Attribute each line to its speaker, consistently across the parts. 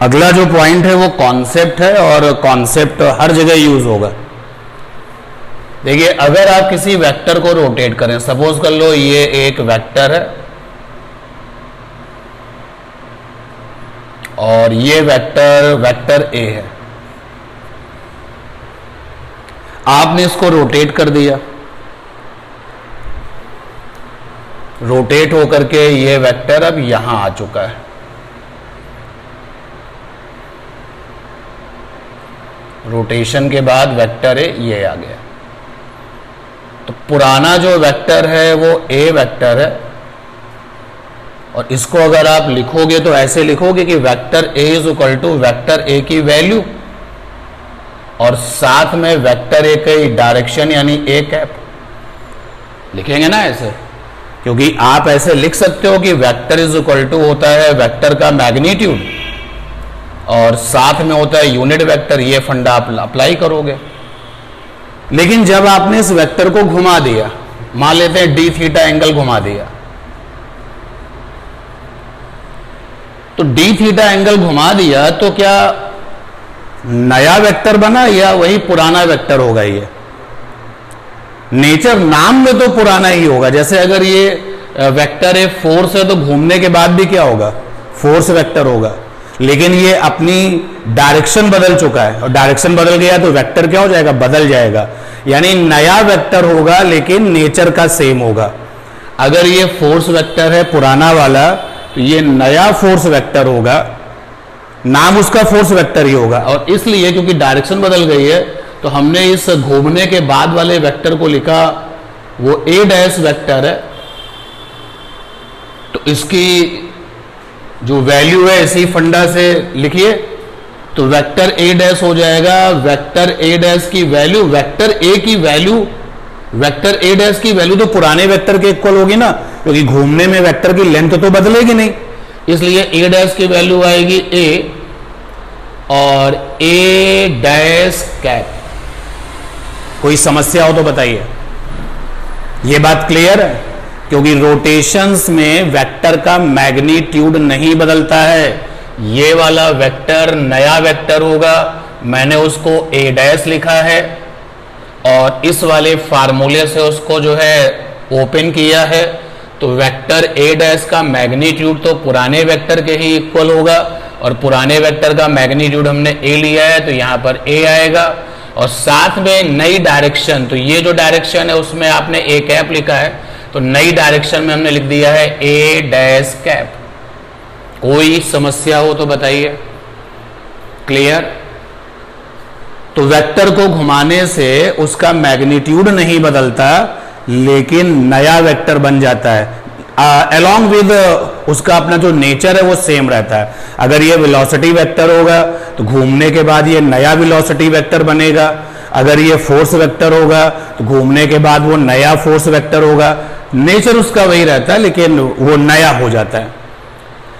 Speaker 1: अगला जो पॉइंट है वो कॉन्सेप्ट है, और कॉन्सेप्ट हर जगह यूज होगा। देखिए, अगर आप किसी वेक्टर को रोटेट करें, सपोज कर लो ये एक वेक्टर है और ये वेक्टर ए है, आपने इसको रोटेट कर दिया, रोटेट होकर के ये वेक्टर अब यहां आ चुका है। रोटेशन के बाद वेक्टर ए ये आ गया। तो पुराना जो वेक्टर है वो ए वेक्टर है, और इसको अगर आप लिखोगे तो ऐसे लिखोगे कि vector A is equal to vector A की वैल्यू और साथ में वेक्टर ए की डायरेक्शन यानी ए कैप लिखेंगे ना ऐसे, क्योंकि आप ऐसे लिख सकते हो कि वेक्टर इज इक्वल टू होता है वेक्टर का मैग्नीट्यूड और साथ में होता है यूनिट वेक्टर। ये फंडा आप अप्लाई करोगे। लेकिन जब आपने इस वेक्टर को घुमा दिया, मान लेते हैं डी थीटा एंगल घुमा दिया, तो डी थीटा एंगल घुमा दिया तो क्या नया वेक्टर बना या वही पुराना वेक्टर होगा? ये नेचर नाम में तो पुराना ही होगा। जैसे अगर ये वेक्टर है फोर्स है तो घूमने के बाद भी क्या होगा? फोर्स वेक्टर होगा। लेकिन ये अपनी डायरेक्शन बदल चुका है, और डायरेक्शन बदल गया तो वेक्टर क्या हो जाएगा? बदल जाएगा। यानी नया वेक्टर होगा लेकिन नेचर का सेम होगा। अगर ये फोर्स वेक्टर है पुराना वाला तो ये नया फोर्स वेक्टर होगा, नाम उसका फोर्स वेक्टर ही होगा। और इसलिए क्योंकि डायरेक्शन बदल गई है तो हमने इस घूमने के बाद वाले वेक्टर को लिखा वो ए डैश वेक्टर है। तो इसकी जो वैल्यू है इसी फंडा से लिखिए, तो वेक्टर ए डैश हो जाएगा वेक्टर ए डैश की वैल्यू, वेक्टर ए की वैल्यू, वेक्टर ए डैश की वैल्यू तो पुराने वेक्टर के इक्वल होगी ना, क्योंकि घूमने में वेक्टर की लेंथ तो बदलेगी नहीं, इसलिए ए डैश की वैल्यू आएगी ए और ए डैश कैप। कोई समस्या हो तो बताइए। यह बात क्लियर है? क्योंकि रोटेशंस में वेक्टर का मैग्नीट्यूड नहीं बदलता है। ये वाला वेक्टर नया वेक्टर होगा, मैंने उसको ए डैश लिखा है और इस वाले फार्मूले से उसको जो है ओपन किया है। तो वेक्टर ए डैश का मैग्नीट्यूड तो पुराने वेक्टर के ही इक्वल होगा, और पुराने वेक्टर का मैग्नीट्यूड हमने ए लिया है तो यहां पर ए आएगा, और साथ में नई डायरेक्शन, तो ये जो डायरेक्शन है उसमें आपने ए कैप लिखा है, तो नई डायरेक्शन में हमने लिख दिया है ए डैश कैप। कोई समस्या हो तो बताइए। क्लियर? तो वेक्टर को घुमाने से उसका मैग्नीट्यूड नहीं बदलता लेकिन नया वेक्टर बन जाता है। अलोंग विद उसका अपना जो नेचर है वो सेम रहता है। अगर ये वेलोसिटी वेक्टर होगा तो घूमने के बाद ये नया वेलोसिटी वेक्टर बनेगा। अगर ये फोर्स वेक्टर होगा तो घूमने के बाद वो नया फोर्स वेक्टर होगा। नेचर उसका वही रहता है लेकिन वो नया हो जाता है।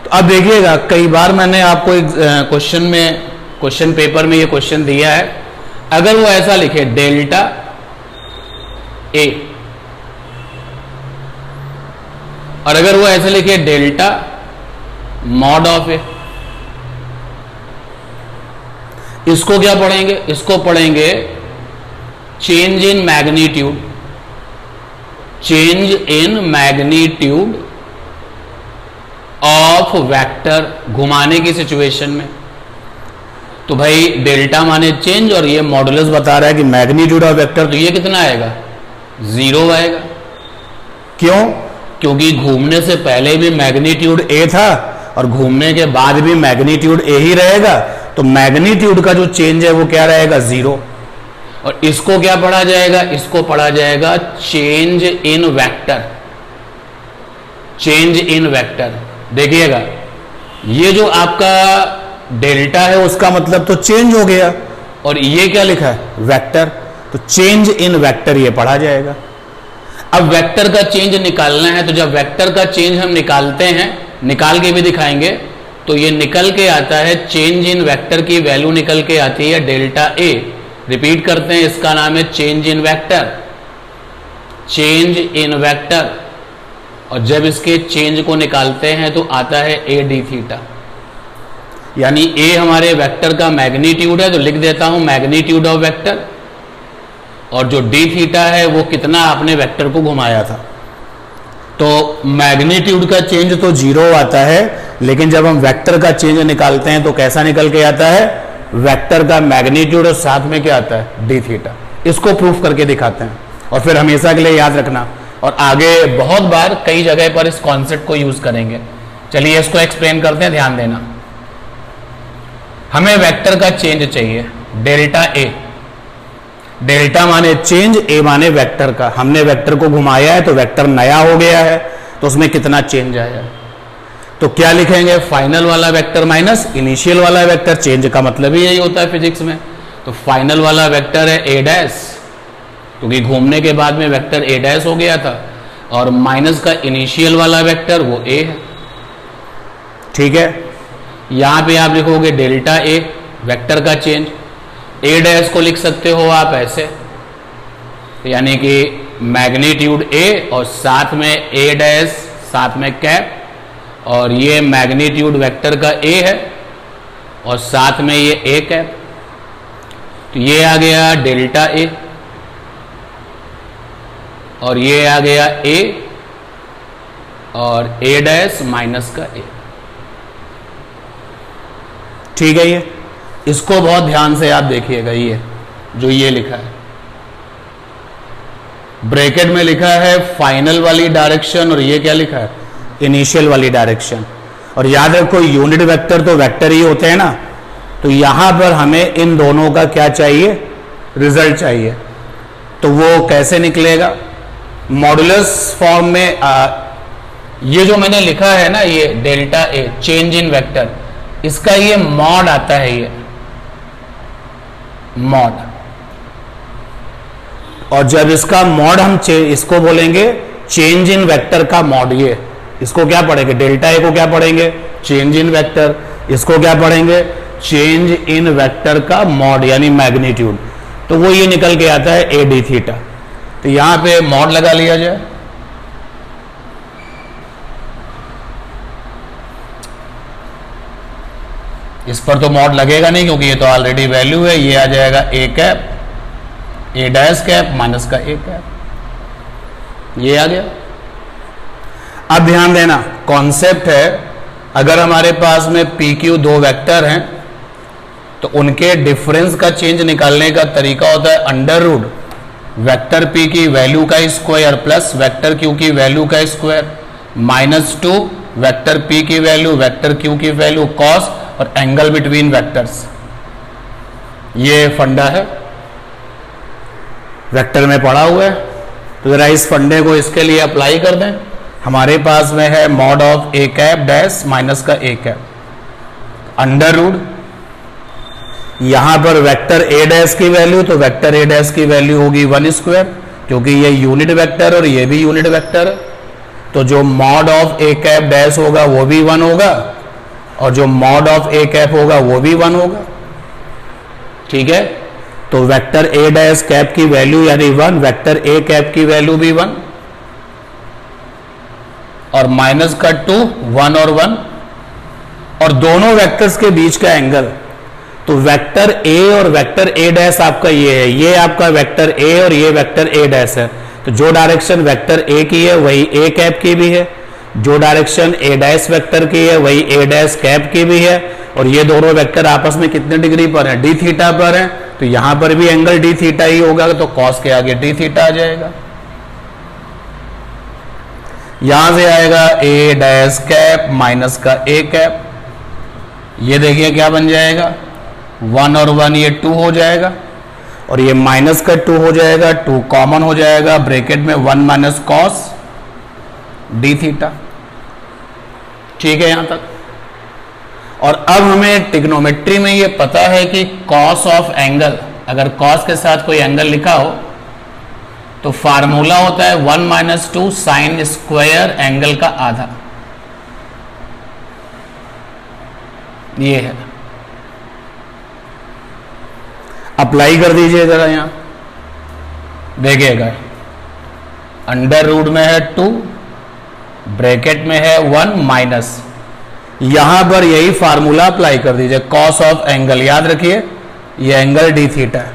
Speaker 1: तो अब देखिएगा, कई बार मैंने आपको एक क्वेश्चन पेपर में ये क्वेश्चन दिया है। अगर वो ऐसा लिखे डेल्टा ए, और अगर वो ऐसे लिखे डेल्टा मॉड ऑफ ए, इसको क्या पढ़ेंगे? इसको पढ़ेंगे change in magnitude, change in magnitude of vector घुमाने की सिचुएशन में। तो भाई डेल्टा माने चेंज और ये मॉडुलस बता रहा है कि मैग्नीट्यूड ऑफ वेक्टर, तो ये कितना आएगा? 0 आएगा। क्यों? क्योंकि घूमने से पहले भी मैग्नीट्यूड ए था और घूमने के बाद भी मैग्नीट्यूड ए ही रहेगा, तो मैग्नीट्यूड का जो चेंज है वो क्या रहेगा? 0। और इसको क्या पढ़ा जाएगा? इसको पढ़ा जाएगा change in vector, change in vector. देखिएगा, ये जो आपका डेल्टा है उसका मतलब तो चेंज हो गया, और ये क्या लिखा है? वेक्टर, तो चेंज इन वेक्टर ये पढ़ा जाएगा। अब वेक्टर का चेंज निकालना है, तो जब वेक्टर का चेंज हम निकालते हैं, निकाल के भी दिखाएंगे, तो ये निकल के आता है चेंज इन वेक्टर की वैल्यू निकल के आती है डेल्टा ए। रिपीट करते हैं, इसका नाम है change in vector, change in vector. और जब इसके चेंज को निकालते हैं तो आता है ए डी थीटा। यानी ए हमारे वेक्टर का मैग्नीट्यूड है, तो लिख देता हूं मैग्नीट्यूड ऑफ वेक्टर, और जो डी थीटा है वो कितना आपने वेक्टर को घुमाया था। तो मैग्नीट्यूड का चेंज तो 0 आता है, लेकिन जब हम वेक्टर का चेंज निकालते हैं तो कैसा निकल के आता है, वेक्टर का मैग्नीट्यूड और साथ में क्या आता है, डी थीटा। इसको प्रूफ करके दिखाते हैं और फिर हमेशा के लिए याद रखना, और आगे बहुत बार कई जगह पर इस कॉन्सेप्ट को यूज करेंगे। चलिए इसको एक्सप्लेन करते हैं, ध्यान देना। हमें वेक्टर का चेंज चाहिए, डेल्टा ए। डेल्टा माने चेंज, ए माने वेक्टर का। हमने वेक्टर को घुमाया है तो वेक्टर नया हो गया है, तो उसमें कितना चेंज आया है। तो क्या लिखेंगे, फाइनल वाला वेक्टर माइनस इनिशियल वाला वेक्टर। चेंज का मतलब ही यही होता है फिजिक्स में। तो फाइनल वाला वेक्टर है ए डैश, क्योंकि घूमने के बाद में वेक्टर ए डैश हो गया था, और माइनस का इनिशियल वाला वेक्टर वो ए है। ठीक है, यहां पे आप लिखोगे डेल्टा ए, वेक्टर का चेंज। ए डैश को लिख सकते हो आप ऐसे, यानी कि मैग्नीट्यूड ए और साथ में ए डैश साथ में कैप, और ये मैग्नीट्यूड वेक्टर का ए है और साथ में ये ए कैप। तो ये आ गया डेल्टा ए और ये आ गया ए और ए डैश माइनस का ए। ठीक है, ये इसको बहुत ध्यान से आप देखिएगा। ये जो ये लिखा है ब्रैकेट में लिखा है फाइनल वाली डायरेक्शन, और ये क्या लिखा है, इनिशियल वाली डायरेक्शन। और याद रखो यूनिट वेक्टर तो वेक्टर ही होते हैं ना, तो यहां पर हमें इन दोनों का क्या चाहिए, रिजल्ट चाहिए। तो वो कैसे निकलेगा, मॉडुलस फॉर्म में ये जो मैंने लिखा है ना, ये delta A change in vector, इसका ये मॉड आता है, ये मॉड। और जब इसका मॉड हम इसको बोलेंगे चेंज इन वेक्टर का मॉड, ये इसको क्या पढ़ेंगे, डेल्टा ए को क्या पढ़ेंगे, चेंज इन वेक्टर। इसको क्या पढ़ेंगे, चेंज इन वेक्टर का मॉड यानी मैग्नीट्यूड। तो वो ये निकल के आता है ए डी थीटा। तो यहां पे मॉड लगा लिया जाए, इस पर तो मॉड लगेगा नहीं क्योंकि ये तो ऑलरेडी वैल्यू है। ये आ जाएगा A cap, A dash cap minus का ए कैप, ये आ गया। अब ध्यान देना, कॉन्सेप्ट है, अगर हमारे पास में पी क्यू दो वेक्टर हैं तो उनके डिफरेंस का चेंज निकालने का तरीका होता है अंडर रूट वेक्टर पी की वैल्यू का स्क्वायर प्लस वेक्टर क्यू की वैल्यू का स्क्वायर माइनस 2 वेक्टर पी की वैल्यू वेक्टर क्यू की वैल्यू कॉस और एंगल बिटवीन वेक्टर्स। ये फंडा है, वेक्टर में पढ़ा हुआ है। तो जरा इस फंडे को इसके लिए अप्लाई कर दें। हमारे पास में है mod of A cap dash minus का ए कैप अंडर रूट, यहां पर वेक्टर ए डैश की वैल्यू, तो वेक्टर ए डैश की वैल्यू होगी 1 स्क्वायर, क्योंकि ये यूनिट वेक्टर और ये भी यूनिट वेक्टर है। तो जो mod of A cap dash होगा वो भी 1 होगा और जो मॉड ऑफ ए कैप होगा वो भी 1 होगा। ठीक है, तो वेक्टर ए डैश कैप की वैल्यू यानी 1, वेक्टर ए कैप की वैल्यू भी 1 और माइनस का 2, 1 और 1, और दोनों वेक्टर्स के बीच का एंगल। तो वेक्टर ए और वेक्टर ए डैश आपका ये है, ये आपका वेक्टर ए और ये वेक्टर ए डैश है। तो जो डायरेक्शन वेक्टर ए की है वही ए कैप की भी है, जो डायरेक्शन ए डैश वेक्टर की है वही ए डैश कैप की भी है। और ये दोनों वेक्टर आपस में कितने डिग्री पर है, डी थीटा पर है। तो यहां पर भी एंगल डी थीटा ही होगा, तो कॉस के आगे डी थीटा आ जाएगा। यहां से आएगा ए डैश कैप माइनस का ए कैप, ये देखिए क्या बन जाएगा, 1 और 1 ये 2 हो जाएगा और ये माइनस का 2 हो जाएगा, 2 कॉमन हो जाएगा, ब्रैकेट में 1 माइनस कॉस डी थीटा। ठीक है यहां तक। और अब हमें ट्रिग्नोमेट्री में ये पता है कि कॉस ऑफ एंगल, अगर कॉस के साथ कोई एंगल लिखा हो तो फार्मूला होता है 1 माइनस 2 साइन स्क्वायर एंगल का आधा। ये है, अप्लाई कर दीजिए जरा यहां, देखिएगा अंडर रूट में है 2, ब्रैकेट में है 1 माइनस, यहां पर यही फार्मूला अप्लाई कर दीजिए, कॉस ऑफ एंगल, याद रखिए ये एंगल डी थीटा है,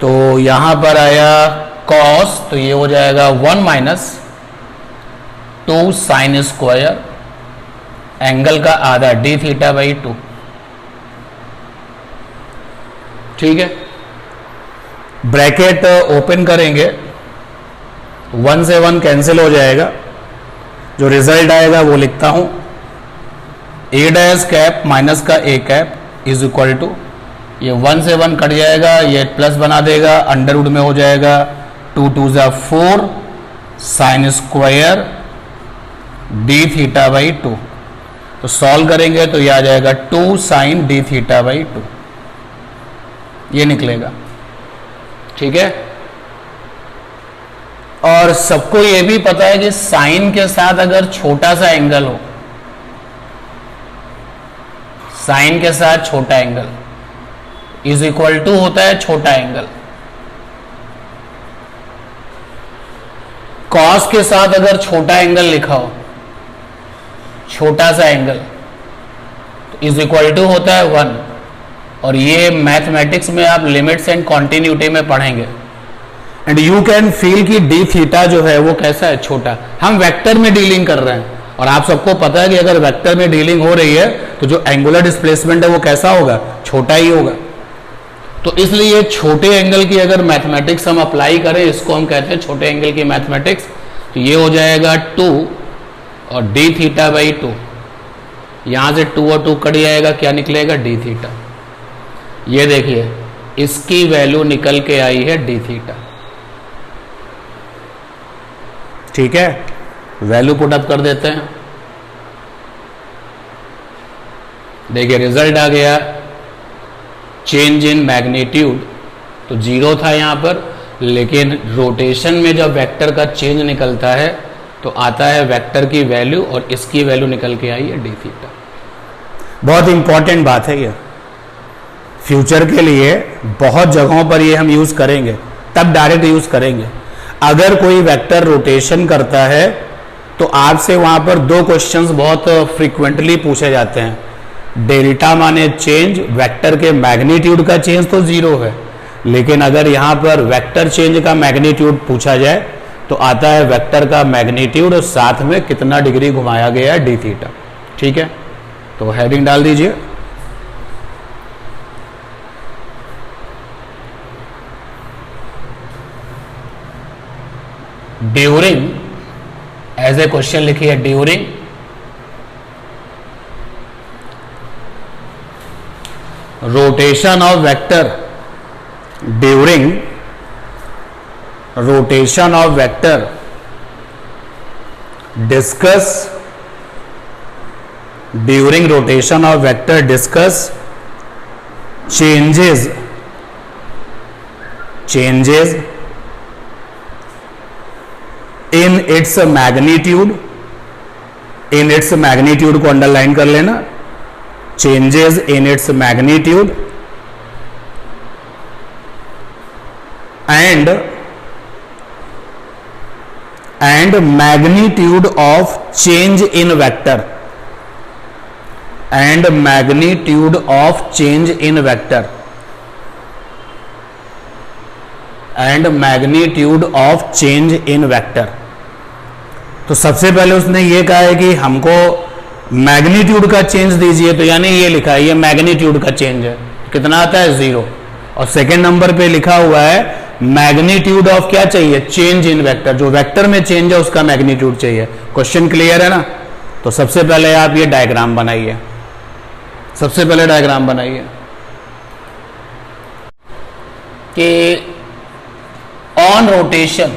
Speaker 1: तो यहां पर आया कॉस, तो ये हो जाएगा 1 माइनस 2 साइन स्क्वायर एंगल का आधा डी थीटा बाई 2। ठीक है, ब्रैकेट ओपन करेंगे, 1 से 1 कैंसिल हो जाएगा, जो रिजल्ट आएगा वो लिखता हूं, ए डैश कैप माइनस का A cap is equal to, ये 1 से 1 कट जाएगा, ये प्लस बना देगा, अंडर रूट में हो जाएगा 2 2 जा 4 sine square D theta by 2। तो सॉल्व करेंगे तो ये आ जाएगा 2 साइन डी थीटा बाई 2, ये निकलेगा। ठीक है, और सबको ये भी पता है कि साइन के साथ अगर छोटा सा एंगल हो, साइन के साथ छोटा एंगल इज इक्वल टू होता है छोटा एंगल। कॉस के साथ अगर छोटा एंगल लिखा हो, छोटा सा एंगल, तो इज इक्वल टू होता है 1, और ये मैथमेटिक्स में आप लिमिट्स एंड कॉन्टिन्यूटी में पढ़ेंगे। एंड यू कैन फील कि डी थीटा जो है वो कैसा है, छोटा। हम वेक्टर में डीलिंग कर रहे हैं, और आप सबको पता है कि अगर वेक्टर में डीलिंग हो रही है तो जो एंगुलर डिस्प्लेसमेंट है वो कैसा होगा, छोटा ही होगा। तो इसलिए छोटे एंगल की अगर मैथमेटिक्स हम अप्लाई करें, इसको हम कहते हैं छोटे एंगल की मैथमेटिक्स, तो ये हो जाएगा 2 और डी थीटा बाई 2, यहां से 2 और 2 कट जाएगा, क्या निकलेगा, डी थीटा। ये देखिए इसकी वैल्यू निकल के आई है डी थीटा। ठीक है, वैल्यू पुट अप कर देते हैं, देखिए रिजल्ट आ गया, चेंज इन मैग्नीट्यूड तो 0 था यहां पर, लेकिन रोटेशन में जब वेक्टर का चेंज निकलता है तो आता है वेक्टर की वैल्यू, और इसकी वैल्यू निकल के आई है डी थीटा। बहुत इंपॉर्टेंट बात है ये, फ्यूचर के लिए बहुत जगहों पर ये हम यूज करेंगे, तब डायरेक्ट यूज करेंगे। अगर कोई वेक्टर रोटेशन करता है तो आपसे वहां पर 2 क्वेश्चंस बहुत फ्रीक्वेंटली पूछे जाते हैं, डेल्टा माने चेंज, वेक्टर के मैग्नीट्यूड का चेंज तो 0 है, लेकिन अगर यहां पर वेक्टर चेंज का मैग्नीट्यूड पूछा जाए तो आता है वेक्टर का मैग्नीट्यूड और साथ में कितना डिग्री घुमाया गया है, डी थीटा। ठीक है, तो हेडिंग डाल दीजिए, ड्यूरिंग, एज ए क्वेश्चन लिखिए, during rotation of vector, during rotation of vector discuss, during rotation of vector discuss changes in its magnitude, in its magnitude को अंडरलाइन कर लेना, changes in its magnitude and magnitude of change in vector, and magnitude of change in vector, and magnitude of change in vector। तो सबसे पहले उसने ये कहा है कि हमको मैग्नीट्यूड का चेंज दीजिए, तो यानी ये लिखा है ये मैग्नीट्यूड का चेंज है, कितना आता है 0, और सेकेंड नंबर पे लिखा हुआ है मैग्नीट्यूड ऑफ क्या चाहिए, चेंज इन वेक्टर, जो वेक्टर में चेंज है उसका मैग्नीट्यूड चाहिए। क्वेश्चन क्लियर है ना? तो सबसे पहले आप ये डायग्राम बनाइए, सबसे पहले डायग्राम बनाइए कि ऑन रोटेशन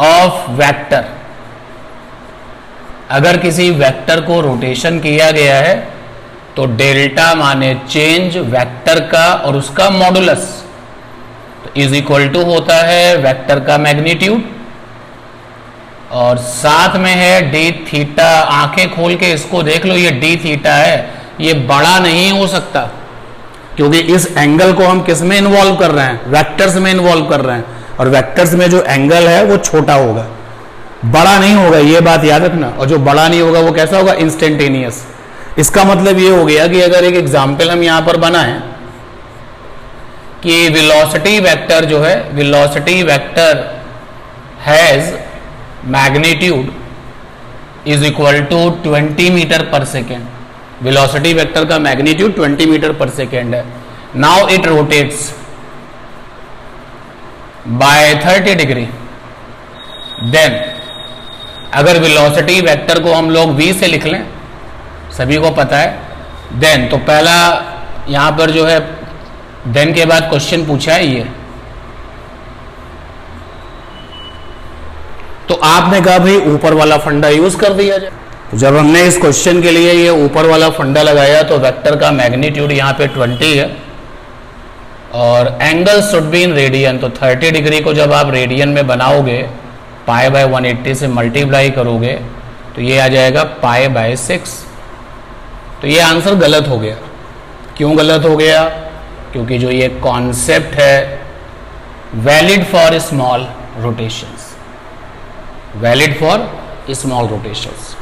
Speaker 1: ऑफ वेक्टर, अगर किसी वेक्टर को रोटेशन किया गया है तो डेल्टा माने चेंज वेक्टर का और उसका मॉडुलस, तो इज इक्वल टू होता है वेक्टर का मैग्नीट्यूड, और साथ में है डी थीटा। आंखें खोल के इसको देख लो, ये डी थीटा है, ये बड़ा नहीं हो सकता क्योंकि इस एंगल को हम किस में इन्वॉल्व कर रहे हैं, वेक्टर्स में इन्वॉल्व कर रहे हैं, और वेक्टर्स में जो एंगल है वो छोटा होगा। बड़ा नहीं होगा, ये बात याद रखना। और जो बड़ा नहीं होगा वो कैसा होगा? इंस्टेंटेनियस। इसका मतलब ये हो गया कि अगर एक एग्जाम्पल हम यहां पर बनाएं कि वेलोसिटी वेक्टर जो है, velocity vector has magnitude is equal to 20 metre पर सेकेंड। वेलोसिटी वेक्टर का मैग्नीट्यूड 20 मीटर पर सेकेंड है। Now it rotates by 30 degree. Then अगर वेलोसिटी वेक्टर को हम लोग v से लिख लें, सभी को पता है, देन तो पहला यहां पर जो है देन के बाद क्वेश्चन पूछा है ये, तो आपने कहा भाई ऊपर वाला फंडा यूज कर दिया जाए। तो जब हमने इस क्वेश्चन के लिए ये ऊपर वाला फंडा लगाया तो वेक्टर का मैग्नीट्यूड यहां पे 20 है और angle should be in radian. तो 30 डिग्री को जब आप रेडियन में बनाओगे, पाई बाय 180 से मल्टीप्लाई करोगे तो ये आ जाएगा पाई बाय 6। तो ये आंसर गलत हो गया। क्यों गलत हो गया? क्योंकि जो ये कॉन्सेप्ट है valid for small rotations, valid for small rotations.